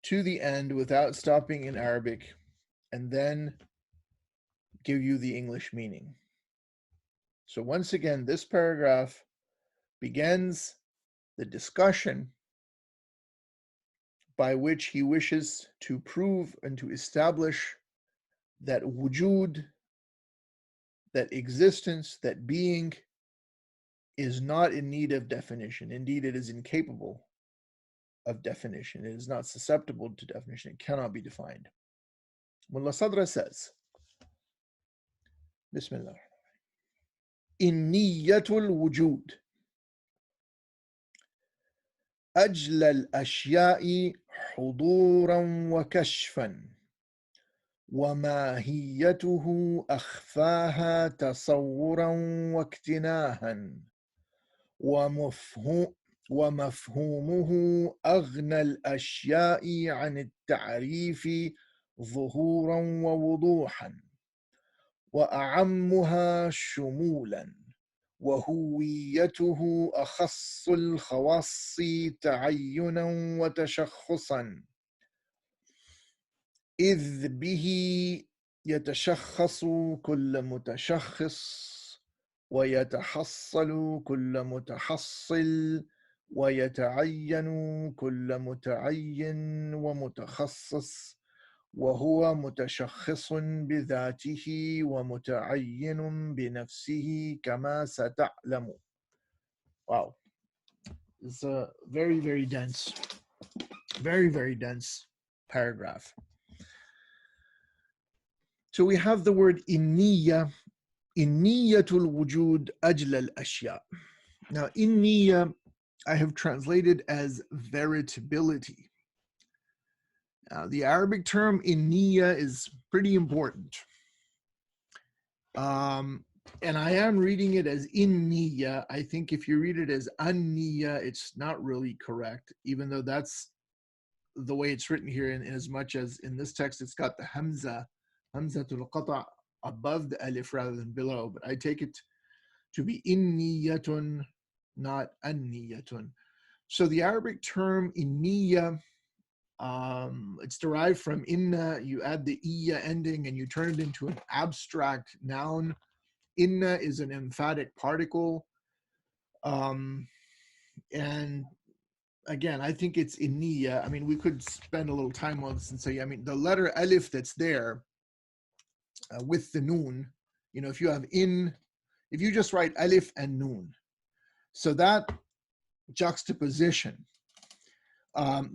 to the end without stopping in Arabic, and then give you the English meaning. So once again, this paragraph begins the discussion by which he wishes to prove and to establish that wujud, that existence, that being is not in need of definition. Indeed, it is incapable of definition. It is not susceptible to definition. It cannot be defined. Mullā Ṣadrā says, Bismillah, Inniyatul wujud, أجل الأشياء حضورا وكشفا وماهيته أخفاها تصورا واكتناها ومفهومه أغنى الأشياء عن التعريف ظهورا ووضوحا وأعمها شمولا وهويته أخص الخواص تعينا وتشخصا إذ به يتشخص كل متشخص ويتحصل كل متحصل ويتعين كل متعين ومتخصص وهو متشخص بذاته ومتعين بنفسه كما ستعلم. Wow. It's a very, very dense paragraph. So we have the word inniya, inniyatul wujud ajla al-ashya. Now, inniya, I have translated as veritability. Now, the Arabic term inniya is pretty important. And I am reading it as inniya. I think if you read it as anniya, it's not really correct, even though that's the way it's written here, in as much as in this text it's got the hamzatul qata' above the alif rather than below, but I take it to be inniyatun, not anniyatun. So the Arabic term inniya, it's derived from inna. You add the iya ending and you turn it into an abstract noun. Inna is an emphatic particle. And again, I think it's inniya. I mean, we could spend a little time on this and say, I mean, the letter alif that's there with the noon, you know, if you have if you just write alif and noon, so that juxtaposition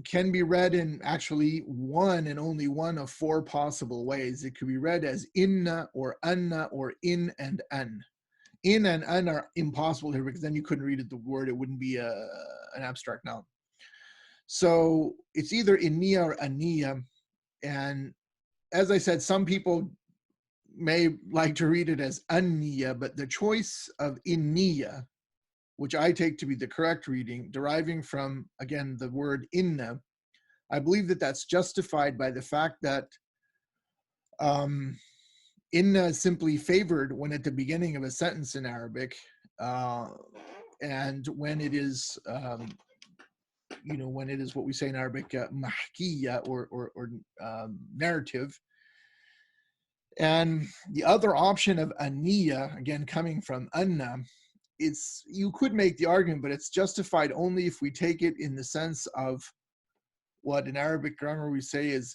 can be read in actually one and only one of 4 possible ways. It could be read as inna or anna or in and an. In and an are impossible here because then you couldn't read it, the word, it wouldn't be an abstract noun. So it's either inniya or anniya. And as I said, some people may like to read it as anniya, but the choice of inniya, which I take to be the correct reading, deriving from, again, the word inna, I believe that that's justified by the fact that inna is simply favored when at the beginning of a sentence in Arabic, and when it is, you know, when it is what we say in Arabic, mahkiya or narrative. And the other option of aniya, again coming from anna, you could make the argument, but it's justified only if we take it in the sense of what in Arabic grammar we say is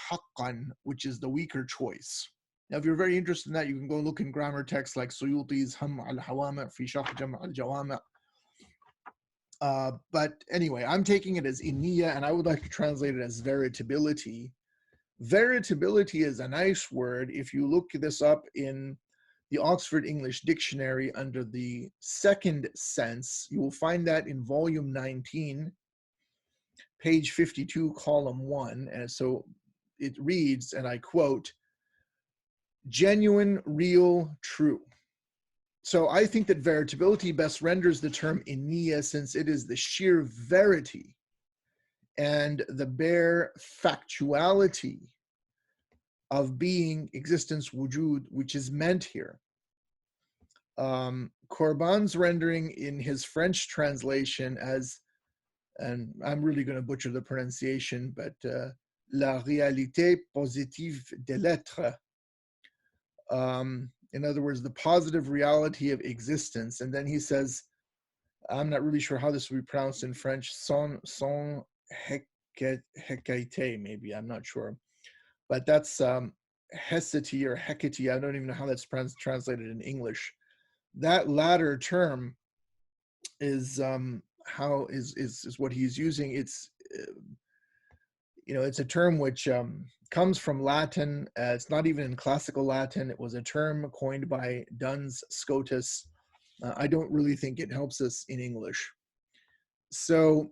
haqqan, which is the weaker choice. Now, if you're very interested in that, you can go look in grammar texts like Suyuti's Ham al-Hawama' fi Sharh Jam' al-Jawami'. But anyway, I'm taking it as iniya, and I would like to translate it as veritability. Veritability is a nice word. If you look this up in the Oxford English Dictionary under the second sense, you will find that in volume 19, page 52, column 1. And so it reads, and I quote, genuine, real, true. So I think that veritability best renders the term iniya, since it is the sheer verity and the bare factuality of being, existence, wujud, which is meant here. Corban's rendering in his French translation as, and I'm really going to butcher the pronunciation, but la réalité positive de l'être. In other words, the positive reality of existence. And then he says, I'm not really sure how this would be pronounced in French, son hekate, maybe, I'm not sure. But that's hesity or hekati, I don't even know how that's translated in English. That latter term is what he's using. It's it's a term which comes from Latin. It's not even in classical Latin. It was a term coined by Duns Scotus. I don't really think it helps us in English. So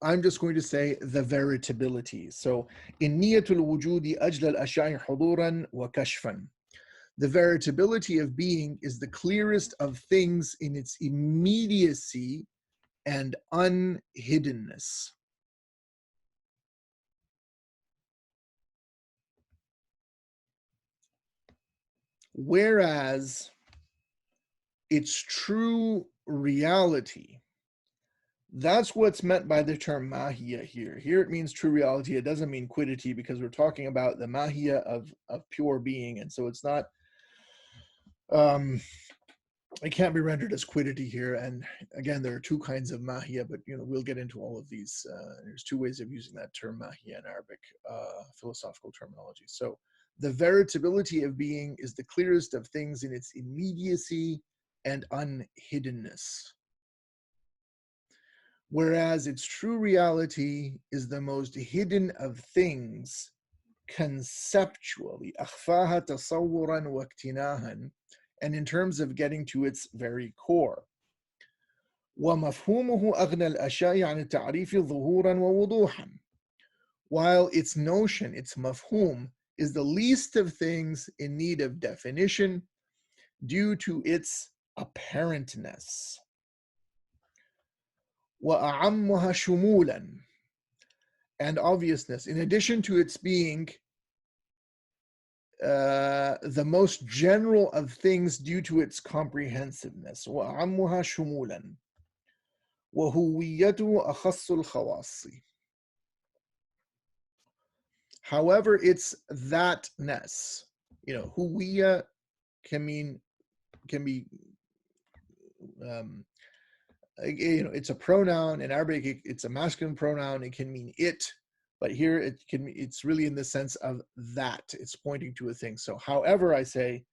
I'm just going to say the veritability. So in niyatul wujudi ajla al-ashya'i huduran wa kashfan. The veritability of being is the clearest of things in its immediacy and unhiddenness. Whereas its true reality, that's what's meant by the term mahiyya here. Here it means true reality. It doesn't mean quiddity, because we're talking about the mahiyya of pure being. And so it's not, it can't be rendered as quiddity here. And again, there are two kinds of mahiyya, but we'll get into all of these. There's two ways of using that term mahiyya in Arabic philosophical terminology. So the veritability of being is the clearest of things in its immediacy and unhiddenness. Whereas its true reality is the most hidden of things conceptually, أخفاها تصورا واقتناها, and in terms of getting to its very core. ومفهومه أغنى الأشياء عن التعريف ظهورا ووضوحا. While its notion, its mafhum, is the least of things in need of definition due to its apparentness. وأعمها شمولا, and obviousness, in addition to its being the most general of things due to its comprehensiveness. وأعمها شمولا وهويته أخص الخواص. However, it's thatness. Huwiya can be it's a pronoun. In Arabic, it's a masculine pronoun. It can mean it, but here it's really in the sense of that. It's pointing to a thing. So, however, I say,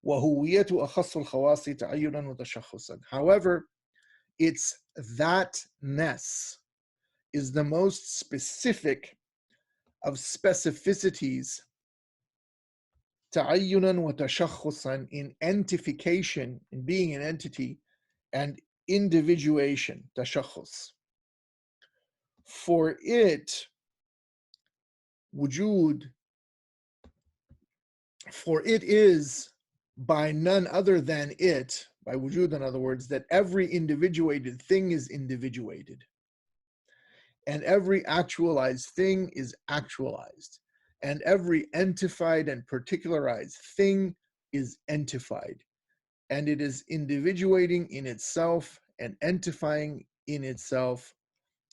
وَهُوِيَّةُ أَخَصُّ الْخَوَاصِ تَعَيُّنًا وَتَشَخُّصًا. However, its thatness is the most specific of specificities, تَعَيُّنًا وَتَشَخُّصًا, in entification, in being an entity, and individuation, tashakhus. For it, wujud, for it is by none other than it, by wujud in other words, that every individuated thing is individuated, and every actualized thing is actualized, and every entified and particularized thing is entified, and it is individuating in itself and entifying in itself,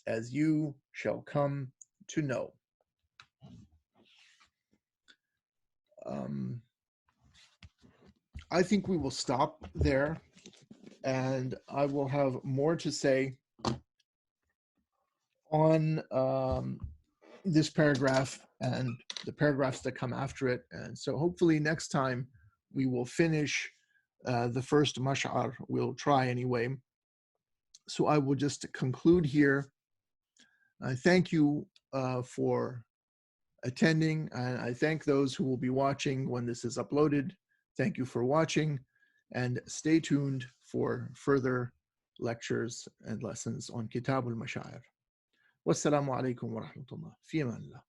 as you shall come to know. I think we will stop there, and I will have more to say on this paragraph and the paragraphs that come after it. And so hopefully next time we will finish the first Mash'ar. We'll try anyway. So I will just conclude here. I thank you for attending, and I thank those who will be watching when this is uploaded. Thank you for watching, and stay tuned for further lectures and lessons on Kitāb al-Mashā'ir. Wassalamu alaikum wa rahmatullah. Fi aman Allah.